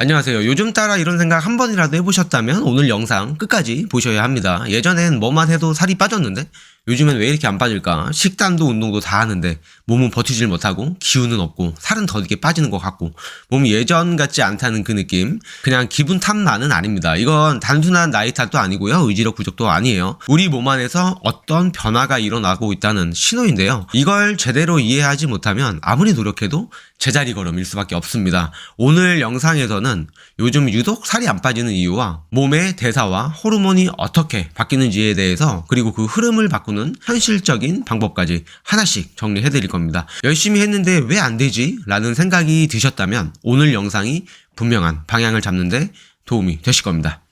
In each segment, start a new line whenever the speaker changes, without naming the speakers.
안녕하세요. 요즘 따라 이런 생각 한 번이라도 해보셨다면 오늘 영상 끝까지 보셔야 합니다. 예전엔 뭐만 해도 살이 빠졌는데 요즘엔 왜 이렇게 안 빠질까? 식단도 운동도 다 하는데 몸은 버티질 못하고 기운은 없고 살은 더 이렇게 빠지는 것 같고 몸이 예전 같지 않다는 그 느낌. 그냥 기분 탓만은 아닙니다. 이건 단순한 나이 탓도 아니고요. 의지력 부족도 아니에요. 우리 몸 안에서 어떤 변화가 일어나고 있다는 신호인데요. 이걸 제대로 이해하지 못하면 아무리 노력해도 제자리 걸음일 수밖에 없습니다. 오늘 영상에서는 요즘 유독 살이 안 빠지는 이유와 몸의 대사와 호르몬이 어떻게 바뀌는지에 대해서 그리고 그 흐름을 바꾸는 현실적인 방법까지 하나씩 정리해 드릴 겁니다. 열심히 했는데 왜 안 되지? 라는 생각이 드셨다면 오늘 영상이 분명한 방향을 잡는데 도움이 되실 겁니다.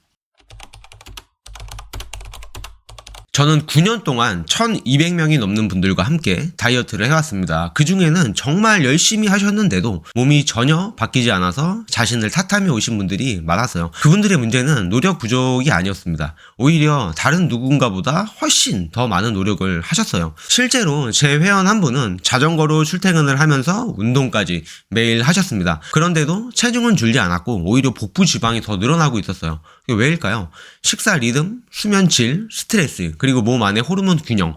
저는 9년 동안 1200명이 넘는 분들과 함께 다이어트를 해왔습니다. 그 중에는 정말 열심히 하셨는데도 몸이 전혀 바뀌지 않아서 자신을 탓하며 오신 분들이 많았어요. 그분들의 문제는 노력 부족이 아니었습니다. 오히려 다른 누군가보다 훨씬 더 많은 노력을 하셨어요. 실제로 제 회원 한 분은 자전거로 출퇴근을 하면서 운동까지 매일 하셨습니다. 그런데도 체중은 줄지 않았고 오히려 복부 지방이 더 늘어나고 있었어요. 왜일까요? 식사 리듬, 수면 질, 스트레스, 그리고 몸 안의 호르몬 균형.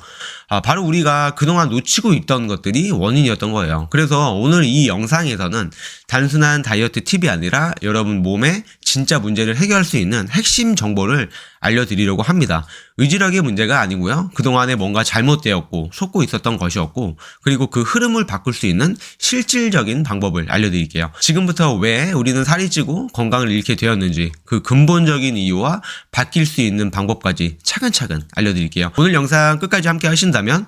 바로 우리가 그동안 놓치고 있던 것들이 원인이었던 거예요. 그래서 오늘 이 영상에서는 단순한 다이어트 팁이 아니라 여러분 몸의 진짜 문제를 해결할 수 있는 핵심 정보를 알려드리려고 합니다. 의지력의 문제가 아니고요. 그동안에 뭔가 잘못되었고 속고 있었던 것이었고 그리고 그 흐름을 바꿀 수 있는 실질적인 방법을 알려드릴게요. 지금부터 왜 우리는 살이 찌고 건강을 잃게 되었는지 그 근본적인 이유와 바뀔 수 있는 방법까지 차근차근 알려드릴게요. 오늘 영상 끝까지 함께 하신다면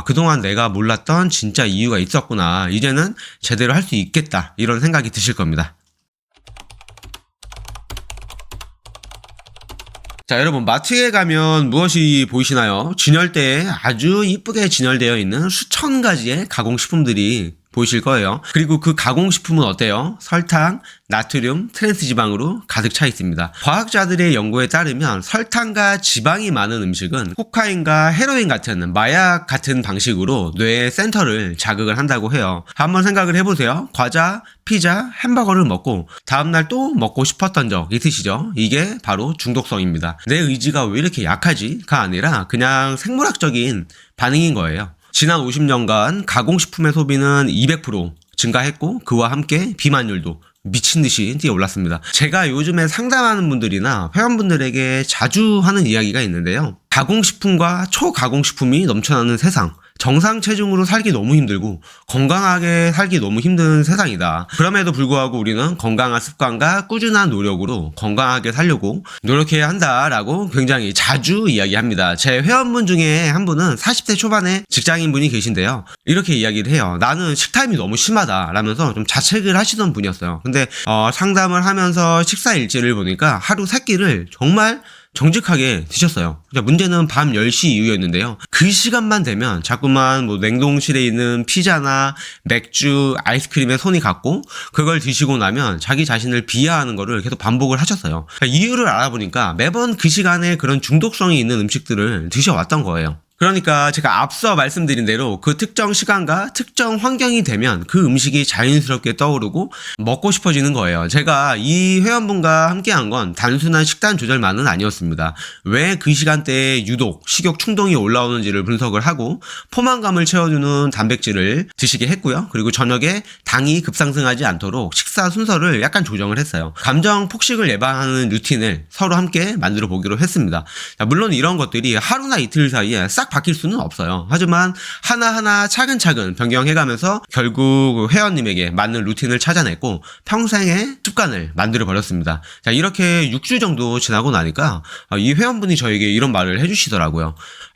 그동안 내가 몰랐던 진짜 이유가 있었구나. 이제는 제대로 할 수 있겠다. 이런 생각이 드실 겁니다. 자, 여러분 마트에 가면 무엇이 보이시나요? 진열대에 아주 이쁘게 진열되어 있는 수천 가지의 가공식품들이 보이실 거예요. 그리고 그 가공식품은 어때요? 설탕, 나트륨, 트랜스지방으로 가득 차 있습니다. 과학자들의 연구에 따르면 설탕과 지방이 많은 음식은 코카인과 헤로인 같은 마약 같은 방식으로 뇌의 센터를 자극을 한다고 해요. 한번 생각을 해보세요. 과자, 피자, 햄버거를 먹고 다음날 또 먹고 싶었던 적 있으시죠? 이게 바로 중독성입니다. 내 의지가 왜 이렇게 약하지?가 아니라 그냥 생물학적인 반응인 거예요. 지난 50년간 가공식품의 소비는 200% 증가했고 그와 함께 비만율도 미친듯이 뛰어올랐습니다. 제가 요즘에 상담하는 분들이나 회원분들에게 자주 하는 이야기가 있는데요. 가공식품과 초가공식품이 넘쳐나는 세상, 정상 체중으로 살기 너무 힘들고 건강하게 살기 너무 힘든 세상이다. 그럼에도 불구하고 우리는 건강한 습관과 꾸준한 노력으로 건강하게 살려고 노력해야 한다라고 굉장히 자주 이야기합니다. 제 회원분 중에 한 분은 40대 초반에 직장인분이 계신데요. 이렇게 이야기를 해요. 나는 식탐이 너무 심하다 라면서 좀 자책을 하시던 분이었어요. 근데 상담을 하면서 식사 일지를 보니까 하루 3끼를 정말 정직하게 드셨어요. 문제는 밤 10시 이후였는데요. 그 시간만 되면 자꾸만 냉동실에 있는 피자나 맥주, 아이스크림에 손이 갔고 그걸 드시고 나면 자기 자신을 비하하는 거를 계속 반복을 하셨어요. 이유를 알아보니까 매번 그 시간에 그런 중독성이 있는 음식들을 드셔왔던 거예요. 그러니까 제가 앞서 말씀드린 대로 그 특정 시간과 특정 환경이 되면 그 음식이 자연스럽게 떠오르고 먹고 싶어지는 거예요. 제가 이 회원분과 함께한 건 단순한 식단 조절만은 아니었습니다. 왜 그 시간대에 유독 식욕 충동이 올라오는지를 분석을 하고 포만감을 채워주는 단백질을 드시게 했고요. 그리고 저녁에 당이 급상승하지 않도록 식사 순서를 약간 조정을 했어요. 감정 폭식을 예방하는 루틴을 서로 함께 만들어 보기로 했습니다. 물론 이런 것들이 하루나 이틀 사이에 싹 바뀔 수는 없어요. 하지만 하나하나 차근차근 변경해가면서 결국 회원님에게 맞는 루틴을 찾아냈고 평생의 습관을 만들어 버렸습니다. 자, 이렇게 6주 정도 지나고 나니까 이 회원분이 저에게 이런 말을 해주시더라고요.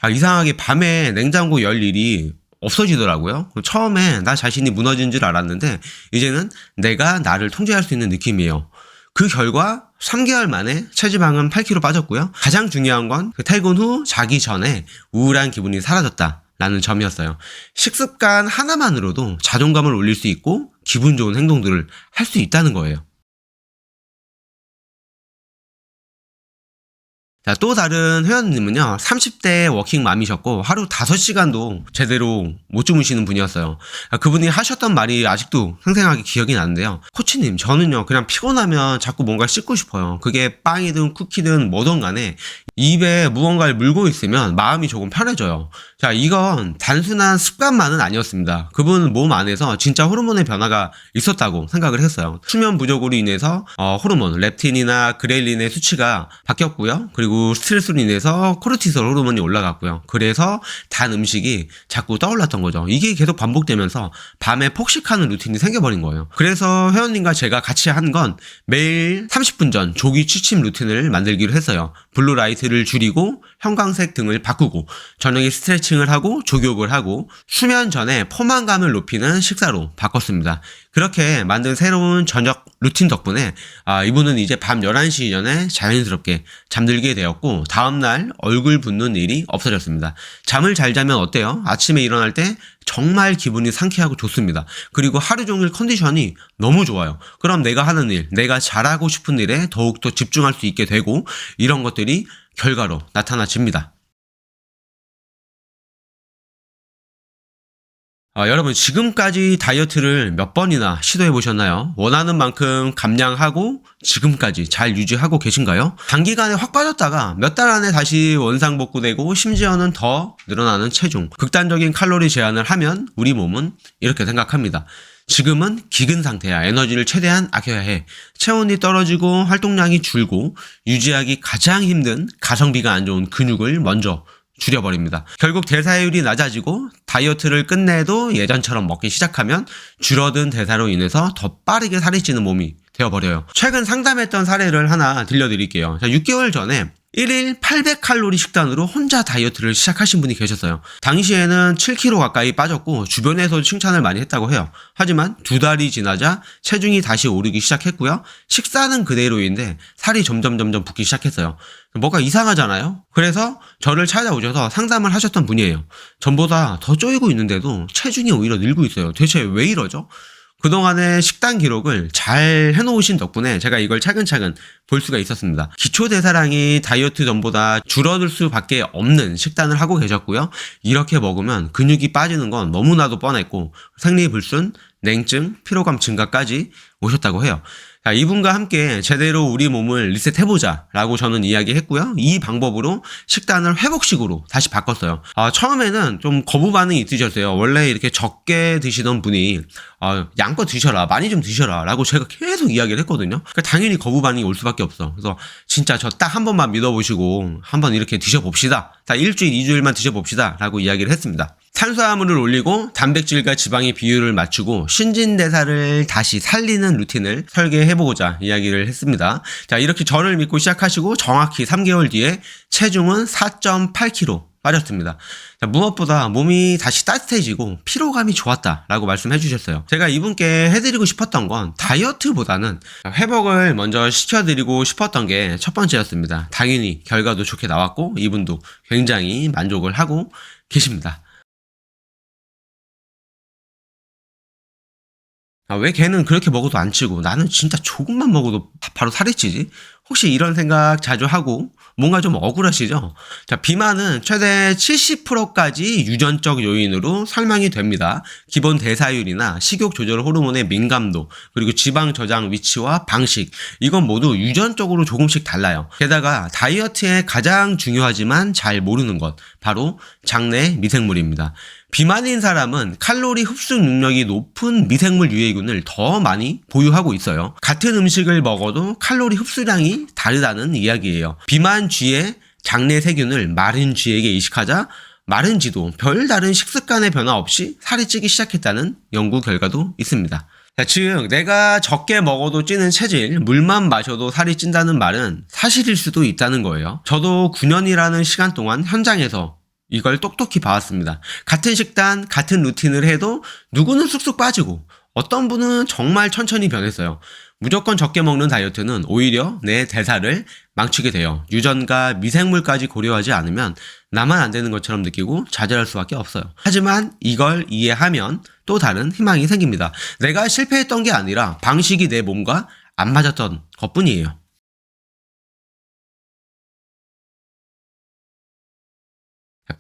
이상하게 밤에 냉장고 열 일이 없어지더라고요. 처음에 나 자신이 무너진 줄 알았는데 이제는 내가 나를 통제할 수 있는 느낌이에요. 그 결과 3개월 만에 체지방은 8kg 빠졌고요. 가장 중요한 건 퇴근 후 자기 전에 우울한 기분이 사라졌다라는 점이었어요. 식습관 하나만으로도 자존감을 올릴 수 있고 기분 좋은 행동들을 할 수 있다는 거예요. 자, 또 다른 회원님은요, 30대 워킹맘이셨고, 하루 5시간도 제대로 못 주무시는 분이었어요. 그분이 하셨던 말이 아직도 생생하게 기억이 나는데요. 코치님, 저는요, 그냥 피곤하면 자꾸 뭔가 씻고 싶어요. 그게 빵이든 쿠키든 뭐든 간에 입에 무언가를 물고 있으면 마음이 조금 편해져요. 자, 이건 단순한 습관만은 아니었습니다. 그분 몸 안에서 진짜 호르몬의 변화가 있었다고 생각을 했어요. 수면 부족으로 인해서 호르몬, 렙틴이나 그렐린의 수치가 바뀌었고요. 그리고 스트레스로 인해서 코르티솔 호르몬이 올라갔고요. 그래서 단 음식이 자꾸 떠올랐던 거죠. 이게 계속 반복되면서 밤에 폭식하는 루틴이 생겨버린 거예요. 그래서 회원님과 제가 같이 한 건 매일 30분 전 조기 취침 루틴을 만들기로 했어요. 블루라이트를 줄이고 형광색 등을 바꾸고 저녁에 스트레칭을 하고 족욕을 하고 수면 전에 포만감을 높이는 식사로 바꿨습니다. 그렇게 만든 새로운 저녁 루틴 덕분에 이분은 이제 밤 11시 이전에 자연스럽게 잠들게 되었고 다음날 얼굴 붓는 일이 없어졌습니다. 잠을 잘 자면 어때요? 아침에 일어날 때 정말 기분이 상쾌하고 좋습니다. 그리고 하루 종일 컨디션이 너무 좋아요. 그럼 내가 하는 일, 내가 잘하고 싶은 일에 더욱더 집중할 수 있게 되고 이런 것들이 결과로 나타나집니다. 여러분 지금까지 다이어트를 몇 번이나 시도해 보셨나요? 원하는 만큼 감량하고 지금까지 잘 유지하고 계신가요? 단기간에 확 빠졌다가 몇 달 안에 다시 원상복구되고 심지어는 더 늘어나는 체중, 극단적인 칼로리 제한을 하면 우리 몸은 이렇게 생각합니다. 지금은 기근 상태야. 에너지를 최대한 아껴야 해. 체온이 떨어지고 활동량이 줄고 유지하기 가장 힘든 가성비가 안 좋은 근육을 먼저 줄여버립니다. 결국 대사율이 낮아지고 다이어트를 끝내도 예전처럼 먹기 시작하면 줄어든 대사로 인해서 더 빠르게 살이 찌는 몸이 되어버려요. 최근 상담했던 사례를 하나 들려드릴게요. 자, 6개월 전에 1일 800칼로리 식단으로 혼자 다이어트를 시작하신 분이 계셨어요. 당시에는 7kg 가까이 빠졌고 주변에서 칭찬을 많이 했다고 해요. 하지만 2달이 지나자 체중이 다시 오르기 시작했고요. 식사는 그대로인데 살이 점점 붙기 시작했어요. 뭐가 이상하잖아요? 그래서 저를 찾아오셔서 상담을 하셨던 분이에요. 전보다 더 쪼이고 있는데도 체중이 오히려 늘고 있어요. 대체 왜 이러죠? 그동안의 식단 기록을 잘 해놓으신 덕분에 제가 이걸 차근차근 볼 수가 있었습니다. 기초대사량이 다이어트 전보다 줄어들 수밖에 없는 식단을 하고 계셨고요. 이렇게 먹으면 근육이 빠지는 건 너무나도 뻔했고 생리불순, 냉증, 피로감 증가까지 오셨다고 해요. 자, 이분과 함께 제대로 우리 몸을 리셋해보자 라고 저는 이야기했고요. 이 방법으로 식단을 회복식으로 다시 바꿨어요. 처음에는 좀 거부 반응이 있으셨어요. 원래 이렇게 적게 드시던 분이 양껏 드셔라, 많이 좀 드셔라 라고 제가 계속 이야기를 했거든요. 그러니까 당연히 거부 반응이 올 수밖에 없어. 그래서 진짜 저 딱 한 번만 믿어보시고 한번 이렇게 드셔봅시다. 다 일주일, 2주일만 드셔봅시다 라고 이야기를 했습니다. 탄수화물을 올리고 단백질과 지방의 비율을 맞추고 신진대사를 다시 살리는 루틴을 설계해보고자 이야기를 했습니다. 자, 이렇게 저를 믿고 시작하시고 정확히 3개월 뒤에 체중은 4.8kg 빠졌습니다. 자, 무엇보다 몸이 다시 따뜻해지고 피로감이 좋았다라고 말씀해 주셨어요. 제가 이분께 해드리고 싶었던 건 다이어트보다는 회복을 먼저 시켜드리고 싶었던 게 첫 번째였습니다. 당연히 결과도 좋게 나왔고 이분도 굉장히 만족을 하고 계십니다. 왜 걔는 그렇게 먹어도 안 찌고 나는 진짜 조금만 먹어도 바로 살이 찌지? 혹시 이런 생각 자주 하고 뭔가 좀 억울하시죠? 자, 비만은 최대 70%까지 유전적 요인으로 설명이 됩니다. 기본 대사율이나 식욕 조절 호르몬의 민감도, 그리고 지방 저장 위치와 방식, 이건 모두 유전적으로 조금씩 달라요. 게다가 다이어트에 가장 중요하지만 잘 모르는 것, 바로 장내 미생물입니다. 비만인 사람은 칼로리 흡수 능력이 높은 미생물 유해균을 더 많이 보유하고 있어요. 같은 음식을 먹어도 칼로리 흡수량이 다르다는 이야기예요. 비만쥐의 장내 세균을 마른쥐에게 이식하자 마른쥐도 별다른 식습관의 변화 없이 살이 찌기 시작했다는 연구 결과도 있습니다. 자, 즉 내가 적게 먹어도 찌는 체질, 물만 마셔도 살이 찐다는 말은 사실일 수도 있다는 거예요. 저도 9년이라는 시간 동안 현장에서 이걸 똑똑히 봐왔습니다. 같은 식단, 같은 루틴을 해도 누구는 쑥쑥 빠지고 어떤 분은 정말 천천히 변했어요. 무조건 적게 먹는 다이어트는 오히려 내 대사를 망치게 돼요. 유전과 미생물까지 고려하지 않으면 나만 안 되는 것처럼 느끼고 좌절할 수밖에 없어요. 하지만 이걸 이해하면 또 다른 희망이 생깁니다. 내가 실패했던 게 아니라 방식이 내 몸과 안 맞았던 것뿐이에요.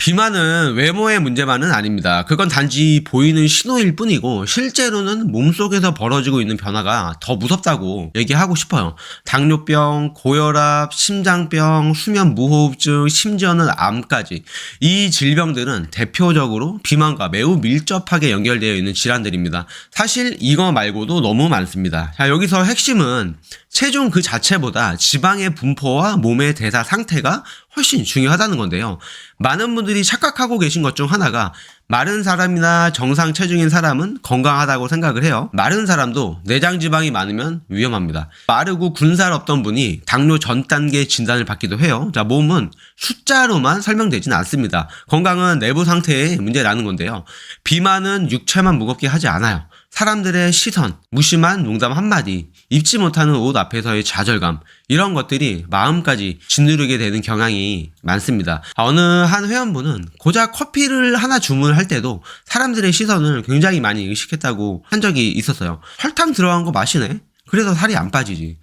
비만은 외모의 문제만은 아닙니다. 그건 단지 보이는 신호일 뿐이고 실제로는 몸속에서 벌어지고 있는 변화가 더 무섭다고 얘기하고 싶어요. 당뇨병, 고혈압, 심장병, 수면 무호흡증, 심지어는 암까지 이 질병들은 대표적으로 비만과 매우 밀접하게 연결되어 있는 질환들입니다. 사실 이거 말고도 너무 많습니다. 자, 여기서 핵심은 체중 그 자체보다 지방의 분포와 몸의 대사 상태가 훨씬 중요하다는 건데요. 많은 분들이 착각하고 계신 것 중 하나가 마른 사람이나 정상 체중인 사람은 건강하다고 생각을 해요. 마른 사람도 내장 지방이 많으면 위험합니다. 마르고 군살 없던 분이 당뇨 전 단계 진단을 받기도 해요. 자, 몸은 숫자로만 설명되지는 않습니다. 건강은 내부 상태에 문제라는 건데요. 비만은 육체만 무겁게 하지 않아요. 사람들의 시선, 무심한 농담 한마디, 입지 못하는 옷 앞에서의 좌절감, 이런 것들이 마음까지 짓누르게 되는 경향이 많습니다. 어느 한 회원분은 고작 커피를 하나 주문할 때도 사람들의 시선을 굉장히 많이 의식했다고 한 적이 있었어요. 설탕 들어간 거 마시네? 그래서 살이 안 빠지지.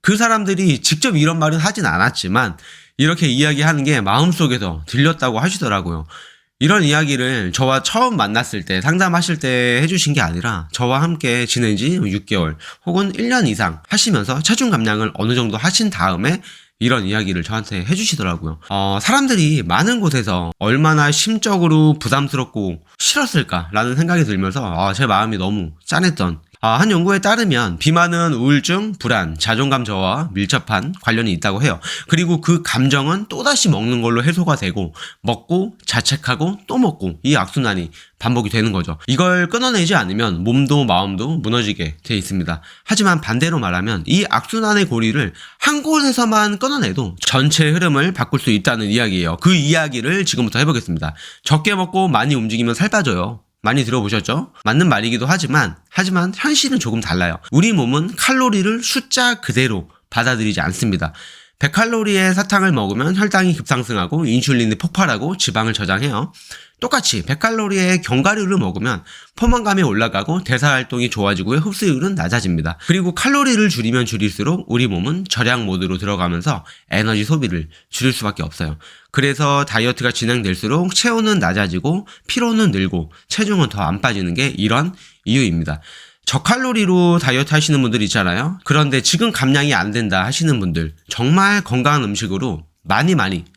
그 사람들이 직접 이런 말은 하진 않았지만 이렇게 이야기하는 게 마음속에서 들렸다고 하시더라고요. 이런 이야기를 저와 처음 만났을 때 상담하실 때 해주신 게 아니라 저와 함께 지낸 지 6개월 혹은 1년 이상 하시면서 체중 감량을 어느 정도 하신 다음에 이런 이야기를 저한테 해주시더라고요. 사람들이 많은 곳에서 얼마나 심적으로 부담스럽고 싫었을까라는 생각이 들면서 제 마음이 너무 짠했던, 한 연구에 따르면 비만은 우울증, 불안, 자존감 저하와 밀접한 관련이 있다고 해요. 그리고 그 감정은 또다시 먹는 걸로 해소가 되고 먹고 자책하고 또 먹고 이 악순환이 반복이 되는 거죠. 이걸 끊어내지 않으면 몸도 마음도 무너지게 돼 있습니다. 하지만 반대로 말하면 이 악순환의 고리를 한 곳에서만 끊어내도 전체 흐름을 바꿀 수 있다는 이야기예요. 그 이야기를 지금부터 해보겠습니다. 적게 먹고 많이 움직이면 살 빠져요. 많이 들어보셨죠? 맞는 말이기도 하지만 현실은 조금 달라요. 우리 몸은 칼로리를 숫자 그대로 받아들이지 않습니다. 100칼로리의 사탕을 먹으면 혈당이 급상승하고 인슐린이 폭발하고 지방을 저장해요. 똑같이 100칼로리의 견과류를 먹으면 포만감이 올라가고 대사활동이 좋아지고 흡수율은 낮아집니다. 그리고 칼로리를 줄이면 줄일수록 우리 몸은 절약 모드로 들어가면서 에너지 소비를 줄일 수밖에 없어요. 그래서 다이어트가 진행될수록 체온은 낮아지고 피로는 늘고 체중은 더 안 빠지는 게 이런 이유입니다. 저칼로리로 다이어트 하시는 분들 있잖아요. 그런데 지금 감량이 안 된다 하시는 분들 정말 건강한 음식으로 많이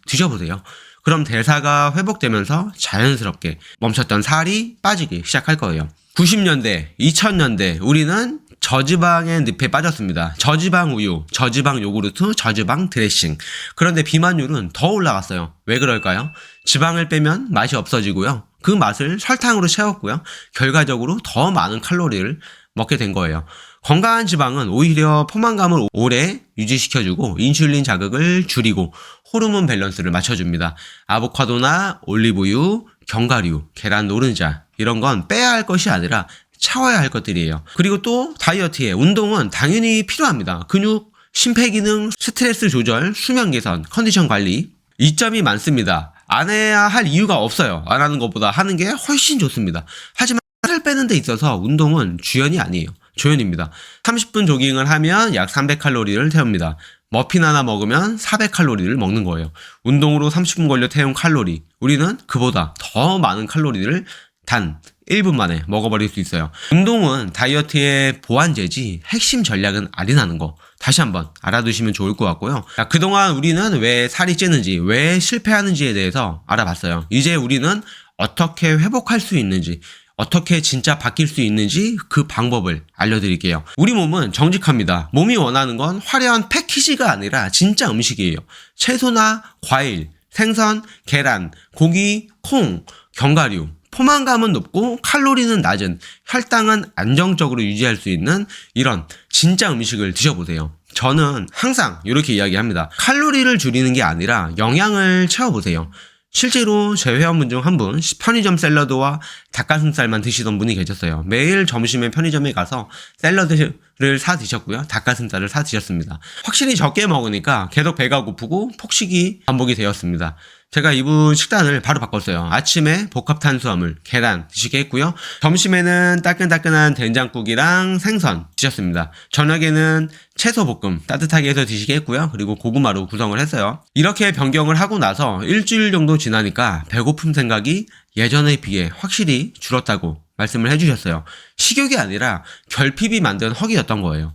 드셔보세요. 그럼 대사가 회복되면서 자연스럽게 멈췄던 살이 빠지기 시작할 거예요. 90년대, 2000년대 우리는 저지방의 늪에 빠졌습니다. 저지방 우유, 저지방 요구르트, 저지방 드레싱. 그런데 비만율은 더 올라갔어요. 왜 그럴까요? 지방을 빼면 맛이 없어지고요. 그 맛을 설탕으로 채웠고요. 결과적으로 더 많은 칼로리를 먹게 된 거예요. 건강한 지방은 오히려 포만감을 오래 유지시켜주고 인슐린 자극을 줄이고 호르몬 밸런스를 맞춰줍니다. 아보카도나 올리브유, 견과류, 계란 노른자 이런 건 빼야 할 것이 아니라 채워야 할 것들이에요. 그리고 또 다이어트에 운동은 당연히 필요합니다. 근육, 심폐기능, 스트레스 조절, 수면 개선, 컨디션 관리 이점이 많습니다. 안 해야 할 이유가 없어요. 안 하는 것보다 하는 게 훨씬 좋습니다. 하지만 살을 빼는 데 있어서 운동은 주연이 아니에요. 조연입니다. 30분 조깅을 하면 약 300칼로리를 태웁니다. 머핀 하나 먹으면 400칼로리를 먹는 거예요. 운동으로 30분 걸려 태운 칼로리, 우리는 그보다 더 많은 칼로리를 단 1분 만에 먹어버릴 수 있어요. 운동은 다이어트의 보완제지 핵심 전략은 아니라는 거 다시 한번 알아두시면 좋을 것 같고요. 자, 그동안 우리는 왜 살이 찌는지, 왜 실패하는지에 대해서 알아봤어요. 이제 우리는 어떻게 회복할 수 있는지, 어떻게 진짜 바뀔 수 있는지 그 방법을 알려드릴게요. 우리 몸은 정직합니다. 몸이 원하는 건 화려한 패키지가 아니라 진짜 음식이에요. 채소나 과일, 생선, 계란, 고기, 콩, 견과류. 포만감은 높고 칼로리는 낮은, 혈당은 안정적으로 유지할 수 있는 이런 진짜 음식을 드셔보세요. 저는 항상 이렇게 이야기합니다. 칼로리를 줄이는 게 아니라 영양을 채워보세요. 실제로 제 회원분 중 한 분 편의점 샐러드와 닭가슴살만 드시던 분이 계셨어요. 매일 점심에 편의점에 가서 샐러드를 사 드셨고요. 닭가슴살을 사 드셨습니다. 확실히 적게 먹으니까 계속 배가 고프고 폭식이 반복이 되었습니다. 제가 이분 식단을 바로 바꿨어요. 아침에 복합탄수화물, 계란 드시게 했고요. 점심에는 따끈따끈한 된장국이랑 생선 드셨습니다. 저녁에는 채소볶음 따뜻하게 해서 드시게 했고요. 그리고 고구마로 구성을 했어요. 이렇게 변경을 하고 나서 일주일 정도 지나니까 배고픔 생각이 예전에 비해 확실히 줄었다고 말씀을 해주셨어요. 식욕이 아니라 결핍이 만든 허기였던 거예요.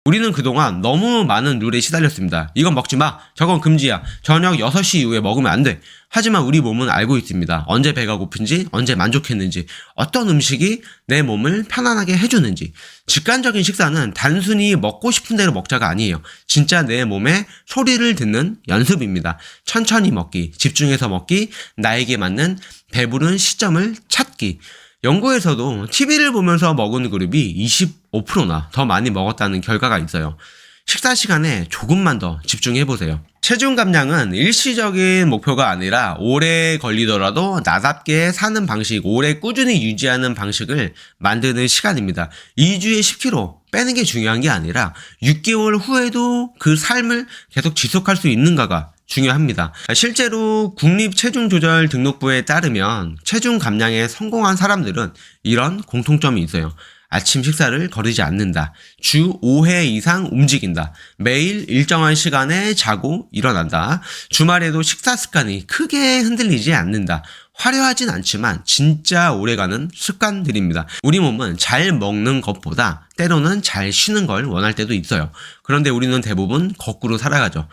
우리는 그동안 너무 많은 룰에 시달렸습니다. 이건 먹지 마. 저건 금지야. 저녁 6시 이후에 먹으면 안 돼. 하지만 우리 몸은 알고 있습니다. 언제 배가 고픈지, 언제 만족했는지, 어떤 음식이 내 몸을 편안하게 해주는지. 직관적인 식사는 단순히 먹고 싶은 대로 먹자가 아니에요. 진짜 내 몸의 소리를 듣는 연습입니다. 천천히 먹기, 집중해서 먹기, 나에게 맞는 배부른 시점을 찾기. 연구에서도 TV를 보면서 먹은 그룹이 25%나 더 많이 먹었다는 결과가 있어요. 식사 시간에 조금만 더 집중해보세요. 체중 감량은 일시적인 목표가 아니라 오래 걸리더라도 나답게 사는 방식, 오래 꾸준히 유지하는 방식을 만드는 시간입니다. 2주에 10kg 빼는 게 중요한 게 아니라 6개월 후에도 그 삶을 계속 지속할 수 있는가가 중요합니다. 실제로 국립체중조절등록부에 따르면 체중 감량에 성공한 사람들은 이런 공통점이 있어요. 아침 식사를 거르지 않는다. 주 5회 이상 움직인다. 매일 일정한 시간에 자고 일어난다. 주말에도 식사 습관이 크게 흔들리지 않는다. 화려하진 않지만 진짜 오래가는 습관들입니다. 우리 몸은 잘 먹는 것보다 때로는 잘 쉬는 걸 원할 때도 있어요. 그런데 우리는 대부분 거꾸로 살아가죠.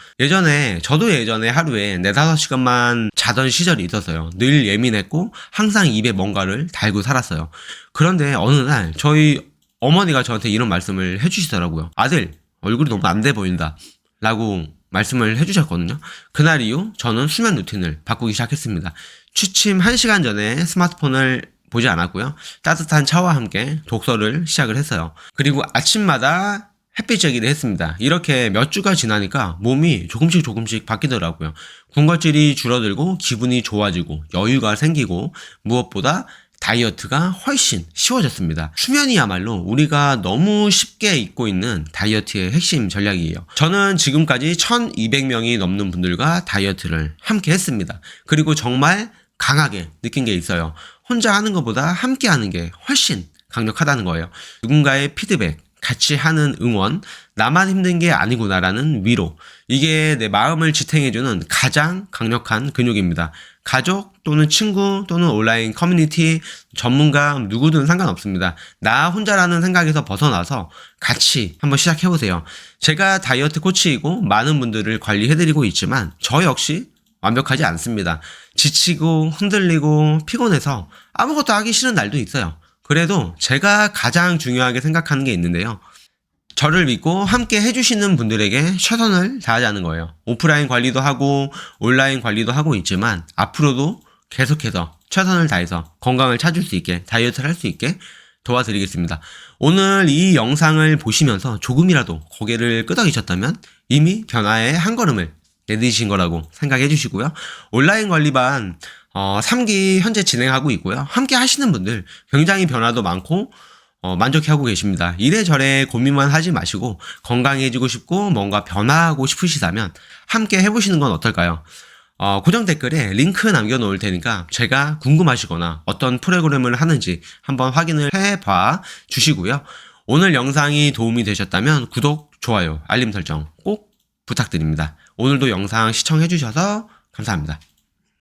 저도 예전에 하루에 4, 5시간만 자던 시절이 있었어요. 늘 예민했고 항상 입에 뭔가를 달고 살았어요. 그런데 어느 날 저희 어머니가 저한테 이런 말씀을 해주시더라고요. 아들, 얼굴이 너무 안 돼 보인다 라고 말씀을 해주셨거든요. 그날 이후 저는 수면 루틴을 바꾸기 시작했습니다. 취침 1시간 전에 스마트폰을 보지 않았고요. 따뜻한 차와 함께 독서를 시작을 했어요. 그리고 아침마다 햇빛 쬐기를 했습니다. 이렇게 몇 주가 지나니까 몸이 조금씩 바뀌더라고요. 군것질이 줄어들고 기분이 좋아지고 여유가 생기고 무엇보다 다이어트가 훨씬 쉬워졌습니다. 수면이야말로 우리가 너무 쉽게 잊고 있는 다이어트의 핵심 전략이에요. 저는 지금까지 1200명이 넘는 분들과 다이어트를 함께 했습니다. 그리고 정말 강하게 느낀 게 있어요. 혼자 하는 것보다 함께 하는 게 훨씬 강력하다는 거예요. 누군가의 피드백, 같이 하는 응원, 나만 힘든 게 아니구나라는 위로. 이게 내 마음을 지탱해주는 가장 강력한 근육입니다. 가족 또는 친구 또는 온라인 커뮤니티, 전문가 누구든 상관없습니다. 나 혼자라는 생각에서 벗어나서 같이 한번 시작해보세요. 제가 다이어트 코치이고 많은 분들을 관리해드리고 있지만 저 역시 완벽하지 않습니다. 지치고 흔들리고 피곤해서 아무것도 하기 싫은 날도 있어요. 그래도 제가 가장 중요하게 생각하는 게 있는데요. 저를 믿고 함께 해주시는 분들에게 최선을 다하자는 거예요. 오프라인 관리도 하고 온라인 관리도 하고 있지만 앞으로도 계속해서 최선을 다해서 건강을 찾을 수 있게, 다이어트를 할 수 있게 도와드리겠습니다. 오늘 이 영상을 보시면서 조금이라도 고개를 끄덕이셨다면 이미 변화의 한 걸음을 내디디신 거라고 생각해 주시고요. 온라인 관리반 3기 현재 진행하고 있고요. 함께 하시는 분들 굉장히 변화도 많고 만족해하고 계십니다. 이래저래 고민만 하지 마시고 건강해지고 싶고 뭔가 변화하고 싶으시다면 함께 해보시는 건 어떨까요? 고정 댓글에 링크 남겨놓을 테니까 제가 궁금하시거나 어떤 프로그램을 하는지 한번 확인을 해봐 주시고요. 오늘 영상이 도움이 되셨다면 구독, 좋아요, 알림 설정 꼭 부탁드립니다. 오늘도 영상 시청해주셔서 감사합니다.